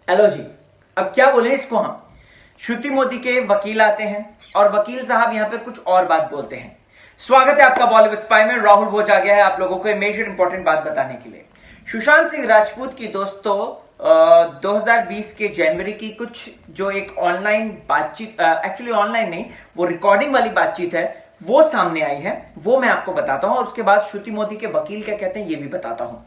Hello जी। अब क्या बोले इसको हम। श्रुति मोदी के वकील आते हैं और वकील साहब यहां पर कुछ और बात बोलते हैं। स्वागत है आपका बॉलीवुड स्पाई में। राहुल भोज आ गया है आप लोगों को मेजर इंपॉर्टेंट बात बताने के लिए। सुशांत सिंह राजपूत की दोस्तों 2020 के जनवरी की कुछ जो एक ऑनलाइन बातचीत, एक्चुअली ऑनलाइन नहीं, वो रिकॉर्डिंग वाली बातचीत है, वो सामने आई है। वो मैं आपको बताता हूं और उसके बाद श्रुति मोदी के वकील क्या कहते हैं ये भी बताता हूं।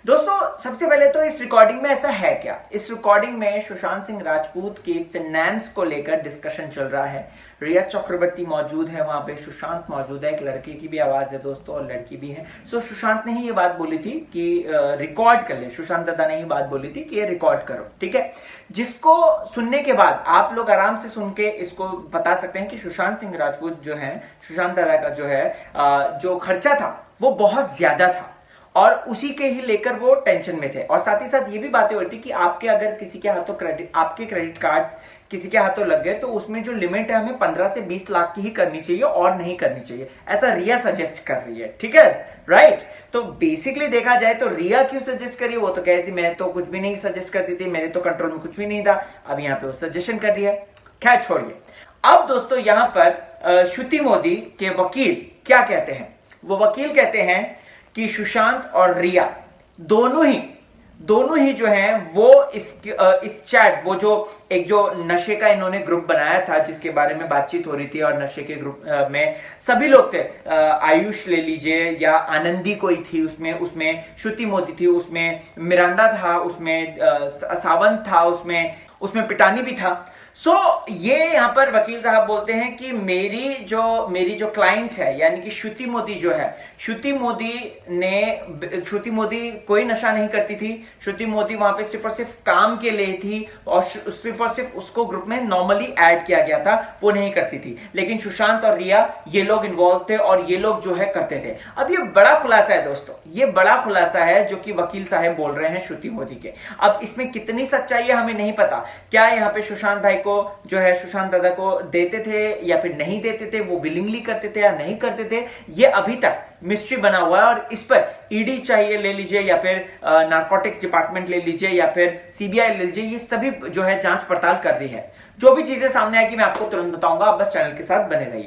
दोस्तों सबसे पहले तो इस रिकॉर्डिंग में ऐसा है क्या। इस रिकॉर्डिंग में सुशांत सिंह राजपूत के फाइनेंस को लेकर डिस्कशन चल रहा है। रिया चक्रवर्ती मौजूद है वहां पे, सुशांत मौजूद है, एक लड़के की भी आवाज है दोस्तों और लड़की भी है। सो सुशांत ने ही ये बात बोली थी कि रिकॉर्ड कर ले, सुशांत दादा ने ही बात बोली थी कि ये रिकॉर्ड करो, ठीक है। जिसको सुनने के बाद आप लोग आराम से सुन के इसको बता सकते हैं कि सुशांत सिंह राजपूत जो है, सुशांत दादा का जो है जो खर्चा था वो बहुत ज्यादा था और उसी के ही लेकर वो टेंशन में थे। और साथ ही साथ ये भी बातें हो रही थी कि आपके अगर किसी के हाथों आपके क्रेडिट कार्ड्स किसी के हाथों लग गए तो उसमें जो लिमिट है हमें 15 से 20 लाख की ही करनी चाहिए और नहीं करनी चाहिए, ऐसा रिया सजेस्ट कर रही है, ठीक है, राइट। तो बेसिकली देखा जाए तो रिया क्यों सजेस्ट करी, वो तो कह रही थी मैं तो कुछ भी नहीं सजेस्ट करती थी, मेरे तो कंट्रोल में कुछ भी नहीं था। अब यहाँ पे वो सजेशन कर रही है। खैर छोड़िए। अब दोस्तों यहां पर श्रुति मोदी के वकील क्या कहते हैं। वो वकील कहते हैं कि सुशांत और रिया दोनों ही जो हैं वो इस चैट, वो जो एक जो नशे का इन्होंने ग्रुप बनाया था जिसके बारे में बातचीत हो रही थी और नशे के ग्रुप में सभी लोग थे, आयुष ले लीजिए या आनंदी कोई थी उसमें श्रुति मोदी थी, उसमें मिरांडा था, उसमें सावंत था, उसमें पिटानी भी था। सो ये यहां पर वकील साहब बोलते हैं कि मेरी जो क्लाइंट है यानी कि श्रुति मोदी जो है, श्रुति मोदी कोई नशा नहीं करती थी। श्रुति मोदी वहां पे सिर्फ और सिर्फ काम के लिए थी और सिर्फ और सिर्फ उसको ग्रुप में नॉर्मली ऐड किया गया था, वो नहीं करती थी। लेकिन सुशांत और रिया ये लोग इन्वॉल्व थे और ये लोग जो है करते थे। अब ये बड़ा खुलासा है दोस्तों, ये बड़ा खुलासा है जो कि वकील साहब बोल रहे हैं श्रुति मोदी के। अब इसमें कितनी सच्चाई है हमें नहीं पता। क्या यहाँ पे सुशांत भाई को जो है, सुशांत दादा को देते थे या फिर नहीं देते थे, वो विलिंगली करते थे या नहीं करते थे, ये अभी तक मिस्ट्री बना हुआ है। और इस पर ईडी चाहिए ले लीजिए या फिर नारकोटिक्स डिपार्टमेंट ले लीजिए या फिर सीबीआई ले लीजिए, ये सभी जो है जांच पड़ताल कर रही है। जो भी चीजें सामने आएगी मैं आपको तुरंत बताऊंगा, आप बस चैनल के साथ बने रहिए।